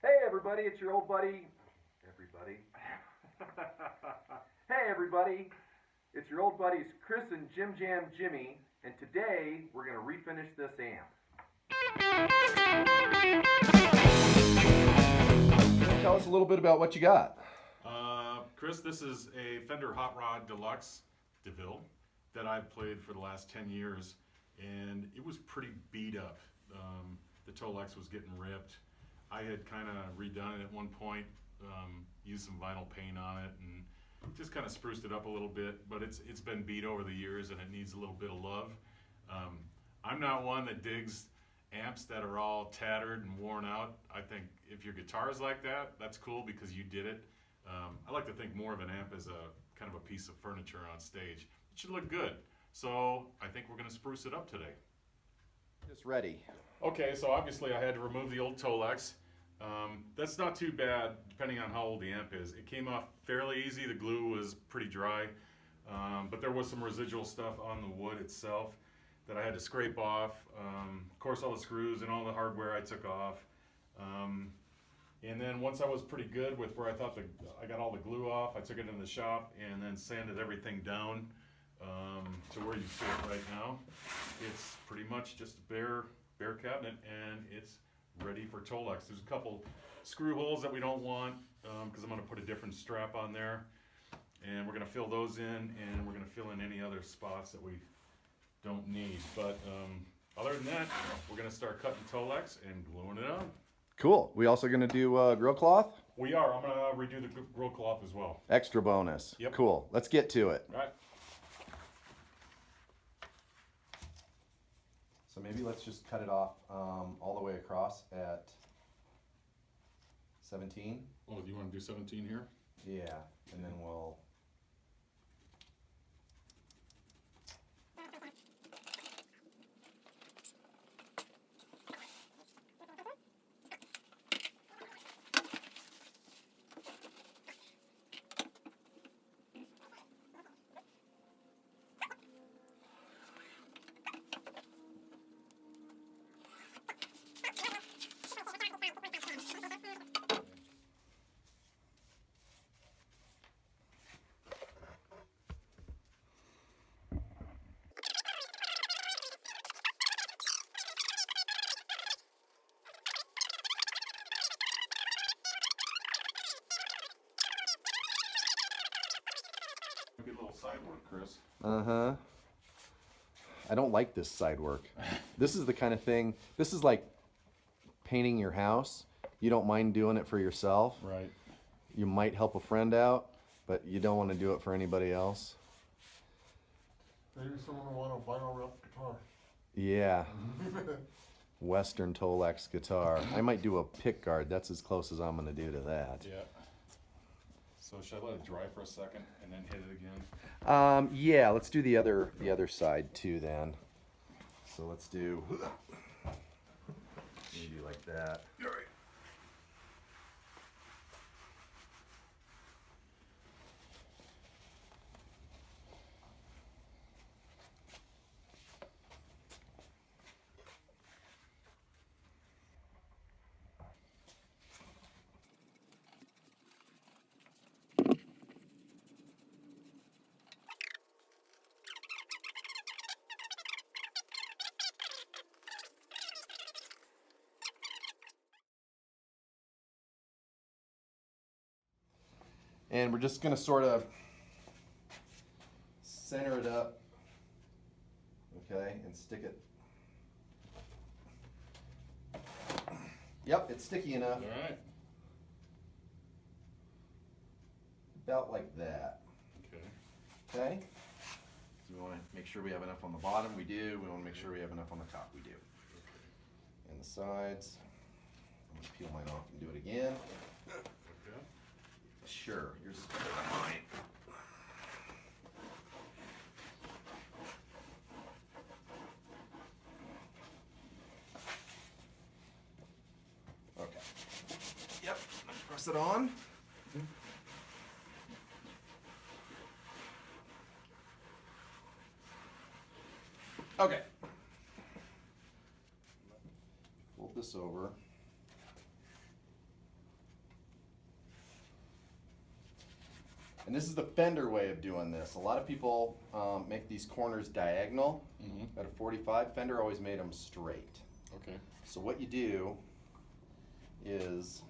Hey everybody, it's your old buddy. Hey everybody, it's your old buddies Chris and Jam Jimmy, and today we're going to refinish this amp. Tell us a little bit about what you got. Chris, this is a Fender Hot Rod Deluxe DeVille that I've played for the last 10 years, and it was pretty beat up. The Tolex was getting ripped. I had kind of redone it at one point, used some vinyl paint on it, and just kind of spruced it up a little bit, but it's been beat over the years and it needs a little bit of love. I'm not one that digs amps that are all tattered and worn out. I think if your guitar is like that, that's cool because you did it. I like to think more of an amp as a kind of a piece of furniture on stage. It should look good. So I think we're going to spruce it up today. Just ready. Okay, so obviously I had to remove the old Tolex. That's not too bad depending on how old the amp is. It came off fairly easy. The glue was pretty dry, but there was some residual stuff on the wood itself that I had to scrape off. Of course, all the screws and all the hardware I took off. And then once I was pretty good with where I thought I got all the glue off, I took it in the shop and then sanded everything down to where you see it right now. It's pretty much just a bare cabinet, and it's ready for Tolex. There's a couple screw holes that we don't want because I'm going to put a different strap on there, and we're going to fill those in, and we're going to fill in any other spots that we don't need. But other than that, we're going to start cutting Tolex and gluing it on. Cool. We also going to do grill cloth? We are. I'm going to redo the grill cloth as well. Extra bonus. Yep. Cool. Let's get to it. All right. So maybe let's just cut it off all the way across at 17. Oh, do you want to do 17 here? Yeah, and then we'll... Get a little side work, Chris. Uh-huh. I don't like this side work. This is the kind of thing, this is like painting your house. You don't mind doing it for yourself. Right. You might help a friend out, but you don't want to do it for anybody else. Maybe someone will want a vinyl wrap guitar. Yeah. Western Tolex guitar. I might do a pick guard. That's as close as I'm going to do to that. Yeah. So should I let it dry for a second and then hit it again? Yeah, let's do the other side too then. So let's do maybe like that. All right. And we're just going to sort of center it up, okay, and stick it. Yep, it's sticky enough. All right. About like that. Okay. Okay? So we want to make sure we have enough on the bottom. We do. We want to make sure we have enough on the top. We do. And the sides. I'm going to peel mine off and do it again. Okay. Sure, yours is better than mine. Okay. Yep, press it on. Okay. Fold this over. And this is the Fender way of doing this. A lot of people make these corners diagonal. Mm-hmm. At a 45, Fender always made them straight. Okay. So what you do is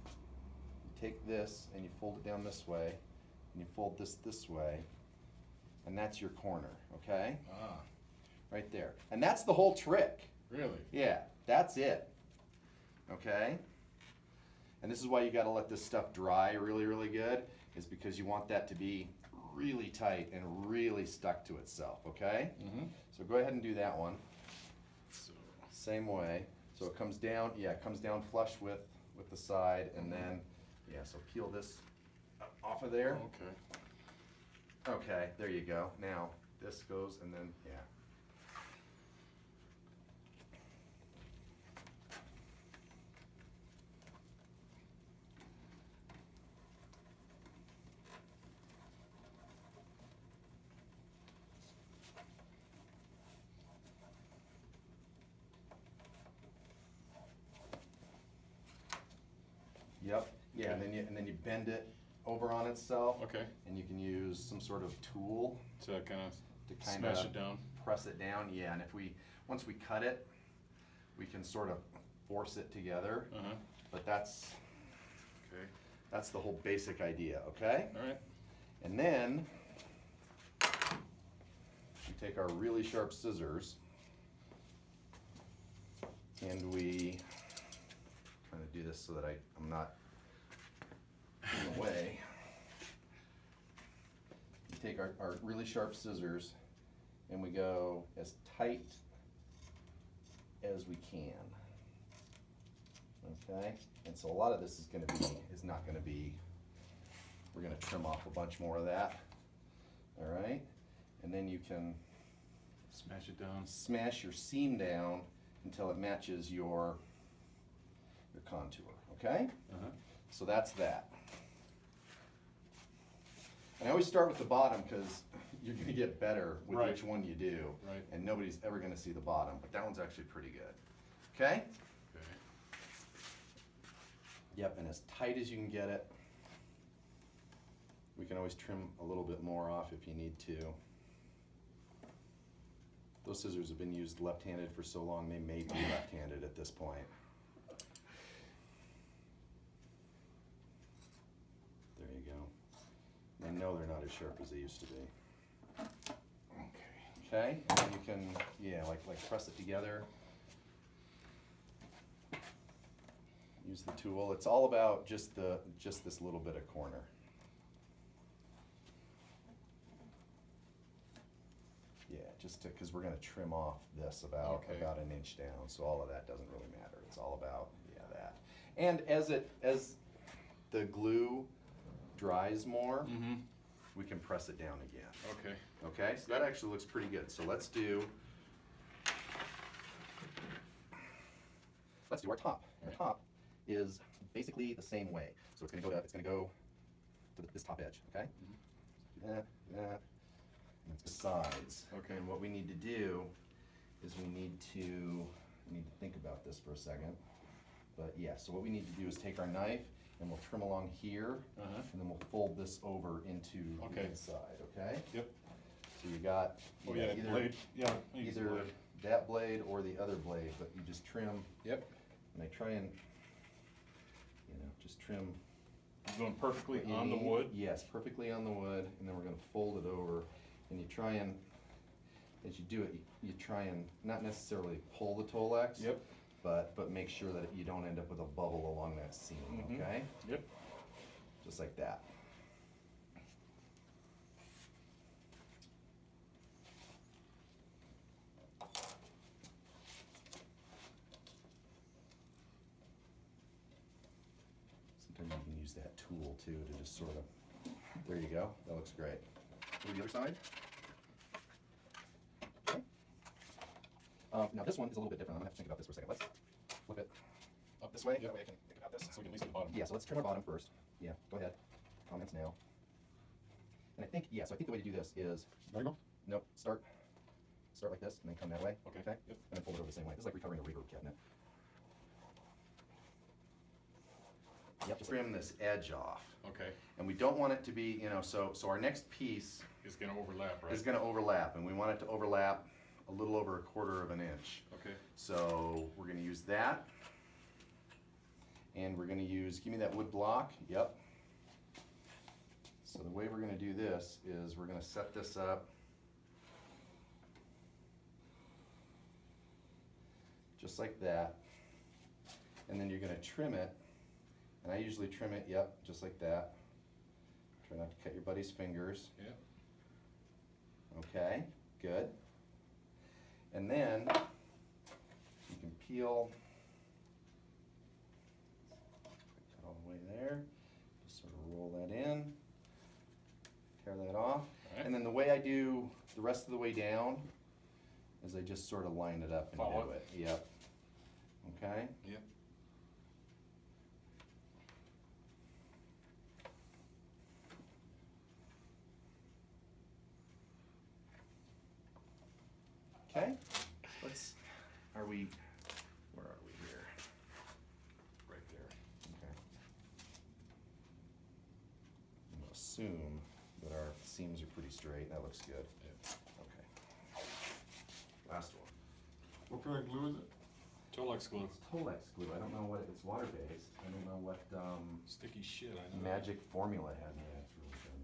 you take this and you fold it down this way, and you fold this way, and that's your corner, okay? Ah, Right there. And that's the whole trick. really? Yeah, that's it. Okay? And this is why you gotta let this stuff dry really, really good, is because you want that to be really tight and really stuck to itself, okay? Mm-hmm. So go ahead and do that one. So, Same way. So it comes down, yeah, it comes down flush with the side, and then, yeah, so peel this off of there. okay. Okay, there you go. Now, this goes, and then, yeah. Yep, yeah, and then you bend it over on itself. Okay. And you can use some sort of tool To kind of to kind smash of it down. press it down. Yeah, and once we cut it, we can sort of force it together. Uh-huh. But that's Okay. the whole basic idea, okay? All right. And then we take our really sharp scissors and we trying to do this so that I'm not in the way. We take our really sharp scissors and we go as tight as we can. Okay? And so a lot of this is not gonna be, we're gonna trim off a bunch more of that. All right? And then you can Smash it down. smash your seam down until it matches your contour, okay? Uh-huh. So that's that. And I always start with the bottom because you're gonna get better with Right. which one you do. Right. And nobody's ever gonna see the bottom, but that one's actually pretty good. Okay? Okay. Yep, and as tight as you can get it. We can always trim a little bit more off if you need to. Those scissors have been used left-handed for so long, they may be left-handed at this point. There you go. I know they're not as sharp as they used to be. Okay. Okay, and then you can, yeah, like press it together. Use the tool. It's all about just this little bit of corner. Yeah, because we're gonna trim off this about Okay. an inch down, so all of that doesn't really matter. It's all about, yeah, that. And as the glue dries more, Mm-hmm. we can press it down again. Okay. Okay, so that actually looks pretty good. So let's do our top. Our top is basically the same way. So it's gonna go to this top edge, okay? Do that, and it's the sides. Okay. And what we need to do is we need to think about this for a second. But yeah, so what we need to do is take our knife and we'll trim along here, Uh-huh. and then we'll fold this over into Okay. the inside, okay? Yep. So you got Oh, yeah, yeah, blade. Yeah. I use the either blade. that blade or the other blade, but you just trim, Yep. and I try and, just trim. Going perfectly what you on the need. wood. Yes, perfectly on the wood, and then we're gonna fold it over, and you try and, as you do it, you try and not necessarily pull the Tolex. Yep. But make sure that you don't end up with a bubble along that seam, Mhm. okay? Yep. Just like that. Sometimes you can use that tool too to just sort of, there you go, that looks great. Do the other side. Okay. Now this one is a little bit different. I'm gonna have to think about this for a second. Let's flip it up this way. Yep. That way I can think about this. So we can at least get the bottom. Yeah, so let's trim our bottom first. Yeah, go ahead. Comments now. And I think the way to do this is, Diagonal? nope, start like this and then come that way. Okay. Okay? Yep. And then fold it over the same way. This is like recovering a reverb cabinet. Yep, just trim this edge off. Okay. And we don't want it to be, you know, so our next piece It's gonna overlap, right? is going to overlap, and we want it to overlap a little over 1/4 of an inch. Okay. So we're going to use that, and we're going to use, give me that wood block, yep. So the way we're going to do this is we're going to set this up just like that, and then you're going to trim it, and I usually trim it, yep, just like that. Try not to cut your buddy's fingers. Yeah. Okay, good. And then you can peel, cut all the way there, just sort of roll that in, tear that off. Right. And then the way I do the rest of the way down is I just sort of line it up and Follow do it. it. Yep. Okay. Yep. Okay. Let's, where are we here? Right there. Okay. I'm gonna assume that our seams are pretty straight. That looks good. Yeah. Okay. Last one. What kind of glue is it? Tolex glue. It's Tolex glue. I don't know what, it's water based. I don't know what Sticky shit, I know. magic formula it had. Yeah, it's really good.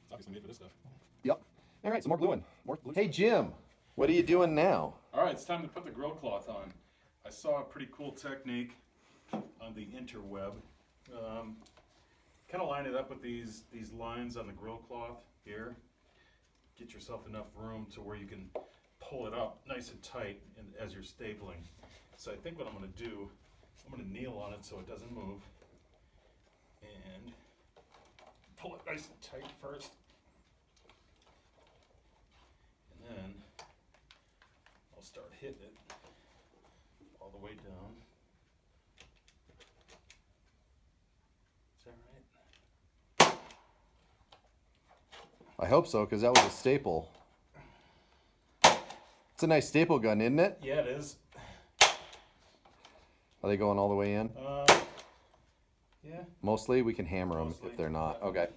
It's obviously made for this stuff. Yep. All right, so more gluing. More glue. Hey Jim, what are you doing now? All right, it's time to put the grill cloth on. I saw a pretty cool technique on the interweb. Kind of line it up with these lines on the grill cloth here. Get yourself enough room to where you can pull it up nice and tight as you're stapling. So I think what I'm going to do, I'm going to kneel on it so it doesn't move, and pull it nice and tight first, and then I'll start hitting it all the way down. Is that right? I hope so, because that was a staple. It's a nice staple gun, isn't it? Yeah, it is. Are they going all the way in? Yeah. Mostly, we can hammer them Mostly, if they're not. yeah. Okay.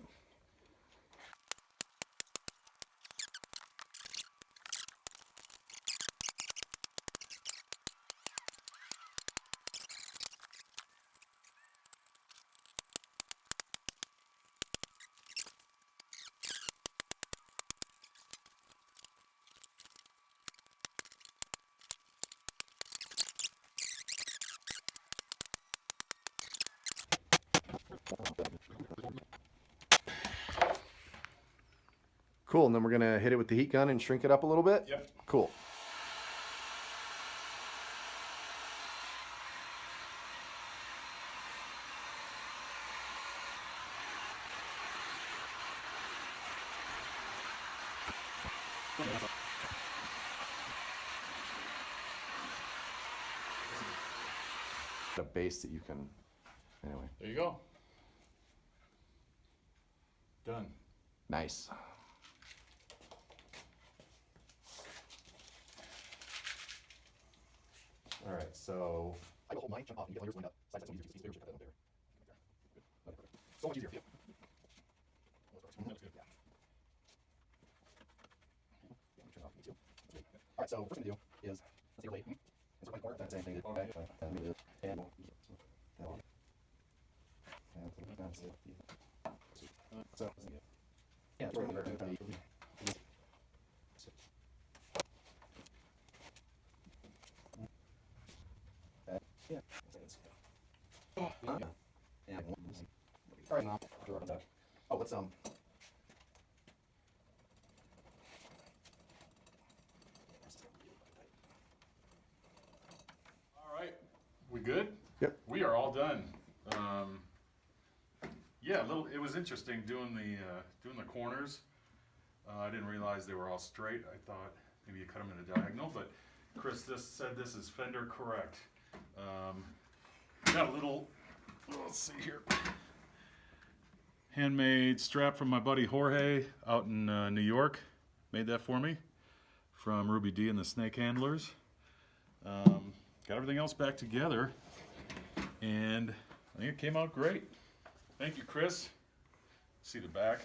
Cool, and then we're gonna hit it with the heat gun and shrink it up a little bit? Yep. Cool. A base that you can, anyway, There you go. Done. nice. All right, so I will hold mine, jump off, and get yours lined up. Side that's so easier, because cut that one there. So much easier. Yep. That's good. Yeah. Turn off, me too. All right, so first thing to do is let's take your blade and sort of corner. That's the same thing. Okay. And that's it. So yeah, we're gonna do yeah. Oh, yeah. Yeah. All right, now. Oh, let's All right. We good? Yep. We are all done. Yeah, it was interesting doing the corners. I didn't realize they were all straight. I thought maybe you cut them in a diagonal, but Chris said this is Fender correct. Got a little, let's see here, handmade strap from my buddy Jorge out in New York. Made that for me from Ruby D and the Snake Handlers. Got everything else back together, and I think it came out great. Thank you, Chris. See the back.